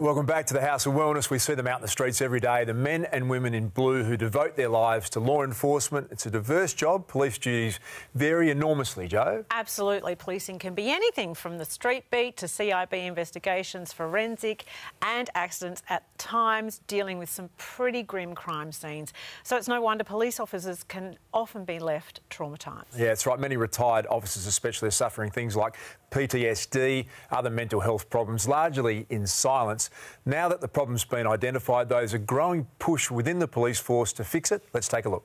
Welcome back to the House of Wellness. We see them out in the streets every day, the men and women in blue who devote their lives to law enforcement. It's a diverse job. Police duties vary enormously, Jo. Absolutely. Policing can be anything from the street beat to CIB investigations, forensic and accidents, at times dealing with some pretty grim crime scenes. So it's no wonder police officers can often be left traumatised. Yeah, that's right. Many retired officers especially are suffering things like PTSD, other mental health problems, largely in silence. Now that the problem's been identified, there's a growing push within the police force to fix it. Let's take a look.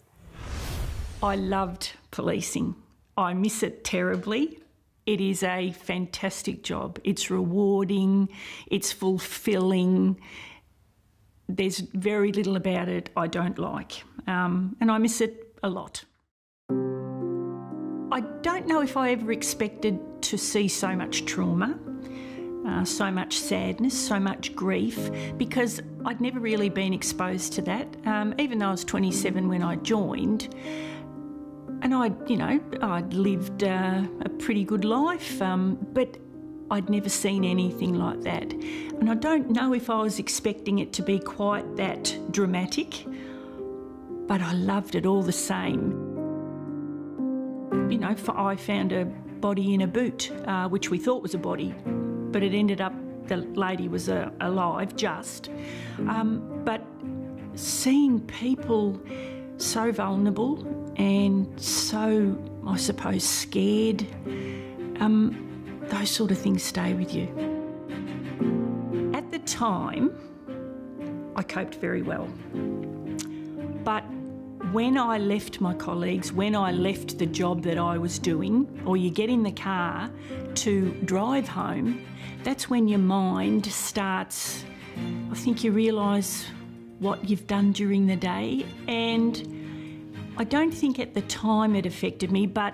I loved policing. I miss it terribly. It is a fantastic job. It's rewarding, it's fulfilling. There's very little about it I don't like, and I miss it a lot. I don't know if I ever expected to see so much trauma, so much sadness, so much grief, because I'd never really been exposed to that. Even though I was 27 when I joined, and I'd lived a pretty good life, but I'd never seen anything like that. And I don't know if I was expecting it to be quite that dramatic, but I loved it all the same. I found a body in a boot, which we thought was a body, but it ended up the lady was alive just. But seeing people so vulnerable and so, I suppose, scared, those sort of things stay with you. At the time, I coped very well. But when I left my colleagues, when I left the job that I was doing, or you get in the car to drive home, that's when your mind starts, I think you realise what you've done during the day. And I don't think at the time it affected me, but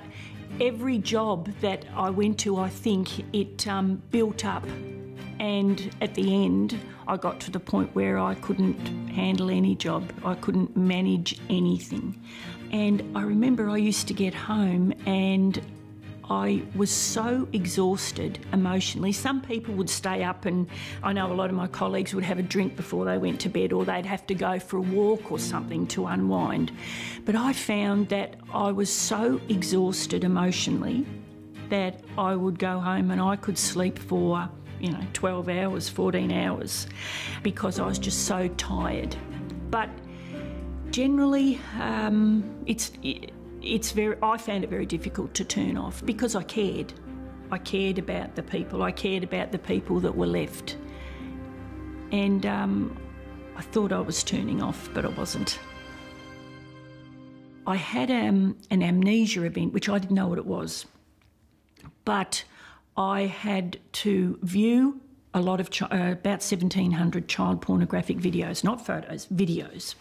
every job that I went to, I think it built up. And at the end, I got to the point where I couldn't handle any job. I couldn't manage anything. And I remember I used to get home and I was so exhausted emotionally. Some people would stay up, and I know a lot of my colleagues would have a drink before they went to bed, or they'd have to go for a walk or something to unwind. But I found that I was so exhausted emotionally that I would go home and I could sleep for 12 hours, 14 hours, because I was just so tired. But generally, I found it very difficult to turn off because I cared. I cared about the people. I cared about the people that were left. And I thought I was turning off, but I wasn't. I had an amnesia event, which I didn't know what it was, but I had to view a lot of about 1,700 child pornographic videos, not photos, videos.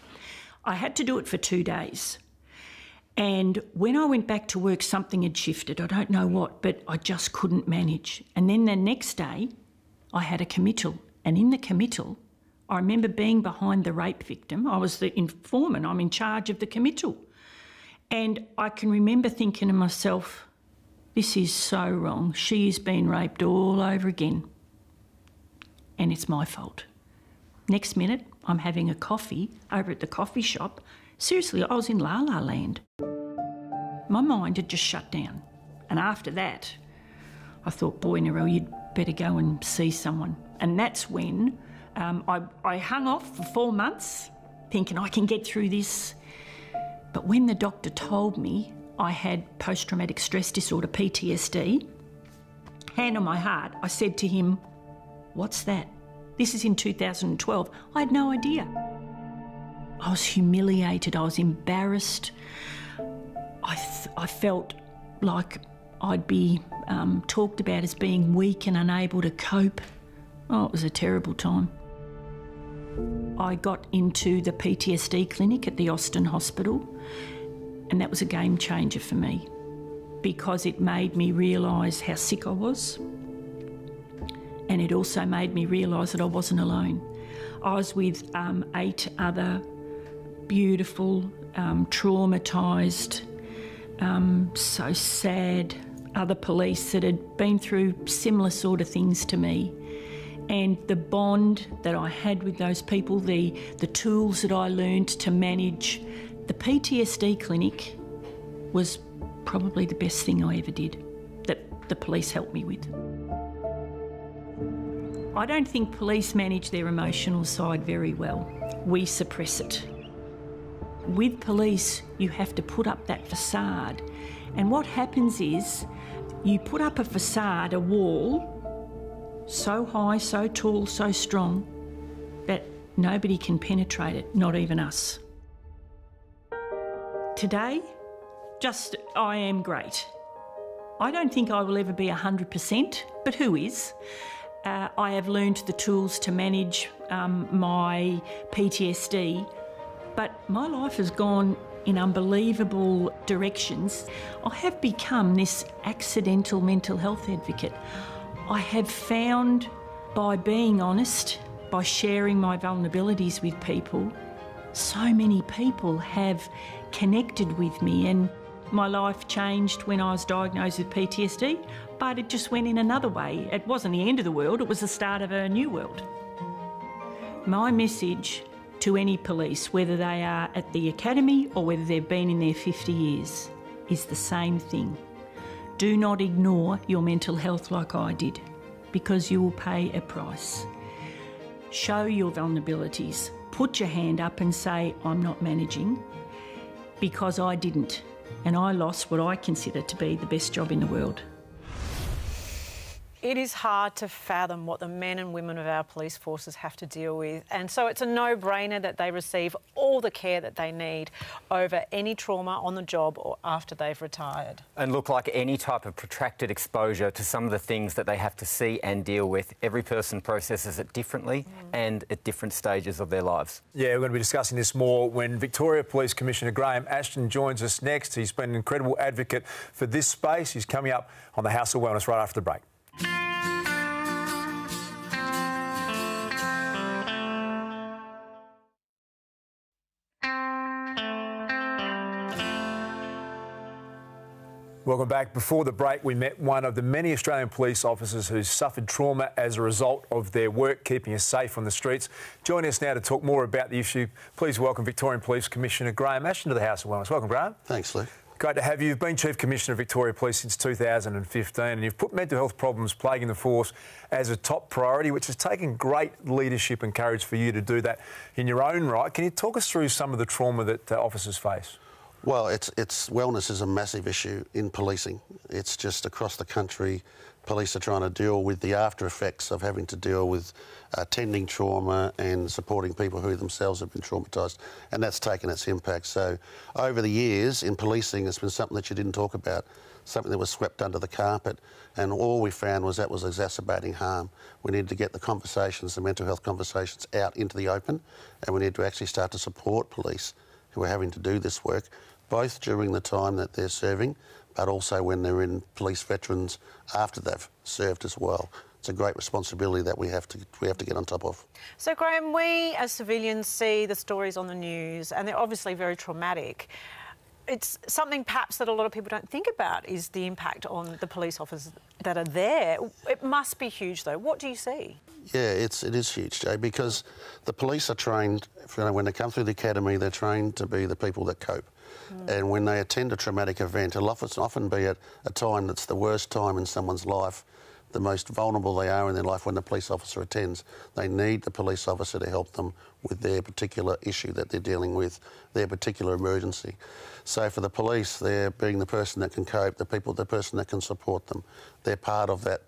I had to do it for 2 days. And when I went back to work, something had shifted. I don't know what, but I just couldn't manage. And then the next day, I had a committal. And in the committal, I remember being behind the rape victim. I was the informant. I'm in charge of the committal. And I can remember thinking to myself, this is so wrong. She's been raped all over again. And it's my fault. Next minute, I'm having a coffee over at the coffee shop. Seriously, I was in La La Land. My mind had just shut down. And after that, I thought, boy, Narelle, you'd better go and see someone. And that's when I hung off for 4 months, thinking I can get through this. But when the doctor told me I had post-traumatic stress disorder, PTSD, hand on my heart, I said to him, what's that? This is in 2012. I had no idea. I was humiliated. I was embarrassed. I felt like I'd be talked about as being weak and unable to cope. Oh, it was a terrible time. I got into the PTSD clinic at the Austin Hospital, and that was a game changer for me because it made me realise how sick I was, and it also made me realise that I wasn't alone. I was with 8 other beautiful, traumatised, so sad other police that had been through similar sort of things to me. And the bond that I had with those people, the tools that I learned to manage, the PTSD clinic was probably the best thing I ever did, that the police helped me with. I don't think police manage their emotional side very well. We suppress it. With police, you have to put up that facade. And what happens is you put up a facade, a wall, so high, so tall, so strong, that nobody can penetrate it, not even us. Today, I am great. I don't think I will ever be 100%, but who is? I have learned the tools to manage my PTSD, but my life has gone in unbelievable directions. I have become this accidental mental health advocate. I have found, by being honest, by sharing my vulnerabilities with people, so many people have connected with me, and my life changed when I was diagnosed with PTSD, but it just went in another way. It wasn't the end of the world, it was the start of a new world. My message to any police, whether they are at the academy or whether they've been in there 50 years, is the same thing. Do not ignore your mental health like I did, because you will pay a price. Show your vulnerabilities. Put your hand up and say, I'm not managing, because I didn't, and I lost what I consider to be the best job in the world. It is hard to fathom what the men and women of our police forces have to deal with, and so it's a no-brainer that they receive all the care that they need over any trauma on the job or after they've retired. And look, like any type of protracted exposure to some of the things that they have to see and deal with, every person processes it differently and at different stages of their lives. Yeah, we're going to be discussing this more when Victoria Police Commissioner Graham Ashton joins us next. He's been an incredible advocate for this space. He's coming up on the House of Wellness right after the break. Welcome back. Before the break, we met one of the many Australian police officers who's suffered trauma as a result of their work keeping us safe on the streets. Joining us now to talk more about the issue, please welcome Victorian Police Commissioner Graham Ashton to the House of Wellness. Welcome, Graham. Thanks, Luke. Great to have you. You've been Chief Commissioner of Victoria Police since 2015 and you've put mental health problems plaguing the force as a top priority, which has taken great leadership and courage for you to do that in your own right. Can you talk us through some of the trauma that officers face? Well, it's wellness is a massive issue in policing. It's just across the country, police are trying to deal with the after effects of having to deal with tending trauma and supporting people who themselves have been traumatised, and that's taken its impact. So over the years in policing, it's been something that you didn't talk about, something that was swept under the carpet, and all we found was that was exacerbating harm. We needed to get the conversations, the mental health conversations, out into the open, and we need to actually start to support police who are having to do this work, both during the time that they're serving, but also when they're in police veterans after they've served as well. It's a great responsibility that we have to get on top of. So, Graham, we as civilians see the stories on the news and they're obviously very traumatic. It's something perhaps that a lot of people don't think about is the impact on the police officers that are there. It must be huge, though. What do you see? Yeah, it is huge, Jay, because the police are trained, when they come through the academy, they're trained to be the people that cope. And when they attend a traumatic event, it'll often be at a time that's the worst time in someone's life, the most vulnerable they are in their life when the police officer attends. They need the police officer to help them with their particular issue that they're dealing with, their particular emergency. So for the police, they're being the person that can cope, the person that can support them. They're part of that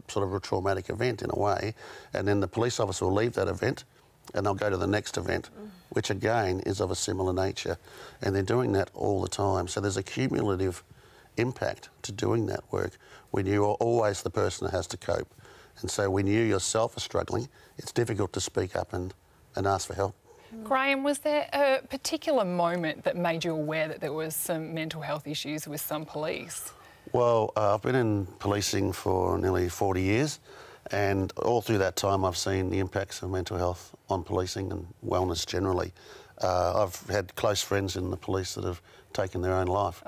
sort of a traumatic event in a way, and then the police officer will leave that event and they'll go to the next event, which again is of a similar nature, and they're doing that all the time. So there's a cumulative impact to doing that work when you are always the person that has to cope. And so when you yourself are struggling, it's difficult to speak up and ask for help. Graham, was there a particular moment that made you aware that there was some mental health issues with some police? Well, I've been in policing for nearly 40 years, and all through that time I've seen the impacts of mental health on policing and wellness generally. I've had close friends in the police that have taken their own life.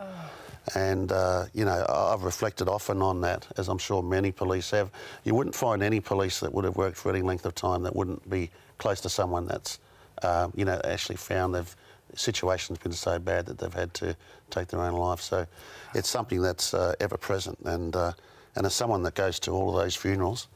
And, you know, I've reflected often on that, as I'm sure many police have. You wouldn't find any police that would have worked for any length of time that wouldn't be close to someone that's, you know, actually found they've situation's been so bad that they've had to take their own life. So it's something that's ever present. And as someone that goes to all of those funerals,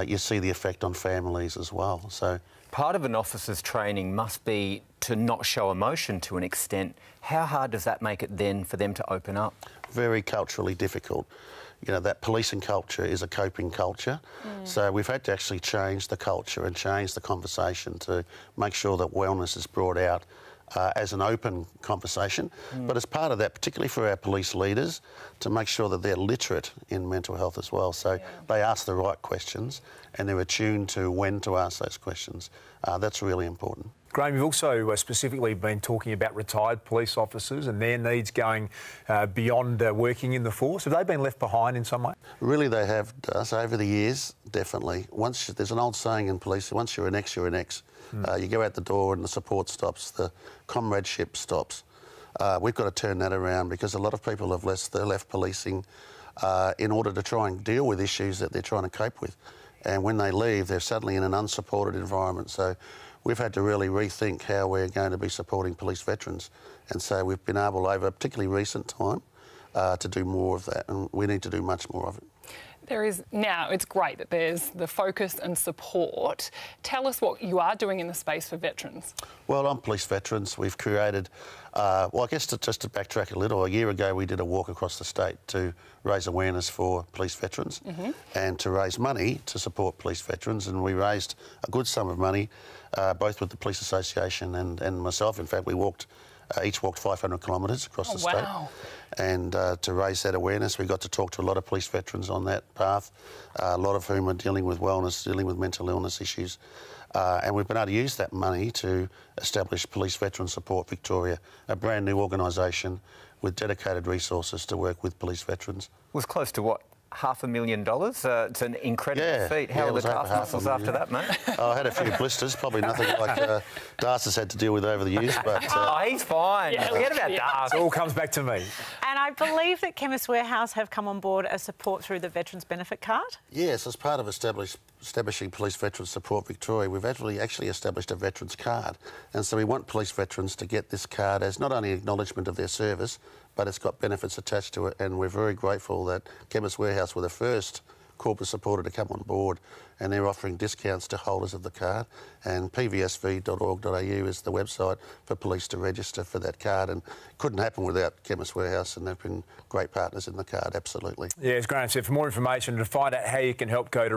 you see the effect on families as well. So part of an officer's training must be to not show emotion to an extent. How hard does that make it then for them to open up? Very culturally difficult. You know, that policing culture is a coping culture. So we've had to actually change the culture and change the conversation to make sure that wellness is brought out as an open conversation. But as part of that, particularly for our police leaders, to make sure that they're literate in mental health as well. So they ask the right questions and they're attuned to when to ask those questions. That's really important. Graham, you've also specifically been talking about retired police officers and their needs going beyond working in the force. Have they been left behind in some way? Really, they have, so over the years, definitely. There's an old saying in police, once you're an ex, you're an ex. You go out the door and the support stops, the comradeship stops. We've got to turn that around because a lot of people have left policing in order to try and deal with issues that they're trying to cope with. And when they leave, they're suddenly in an unsupported environment. So we've had to really rethink how we're going to be supporting police veterans. And so we've been able, over a particularly recent time, to do more of that, and we need to do much more of it. There is now, it's great that there's the focus and support. Tell us what you are doing in the space for veterans. Well, on police veterans, we've created, well, I guess just to backtrack a little, a year ago we did a walk across the state to raise awareness for police veterans and to raise money to support police veterans, and we raised a good sum of money, both with the Police Association and myself. In fact, we each walked 500 kilometres across the state. And to raise that awareness, we got to talk to a lot of police veterans on that path, a lot of whom are dealing with wellness, dealing with mental illness issues. And we've been able to use that money to establish Police Veteran Support Victoria, a brand new organisation with dedicated resources to work with police veterans. It was close to what? $500,000? It's an incredible feat. How are the calf muscles after that, mate? I had a few blisters, probably nothing like Das has had to deal with over the years. But he's fine. Forget about Das. It all comes back to me. And I believe that Chemist Warehouse have come on board as support through the Veterans Benefit Card? Yes, as part of establishing Police Veterans Support Victoria, we've actually established a veterans card. And so we want police veterans to get this card as not only acknowledgement of their service, but it's got benefits attached to it, and we're very grateful that Chemist Warehouse were the first corporate supporter to come on board, and they're offering discounts to holders of the card. And pvsv.org.au is the website for police to register for that card, and couldn't happen without Chemist Warehouse, and they've been great partners in the card, absolutely. Yeah, as Graham said, for more information to find out how you can help, go to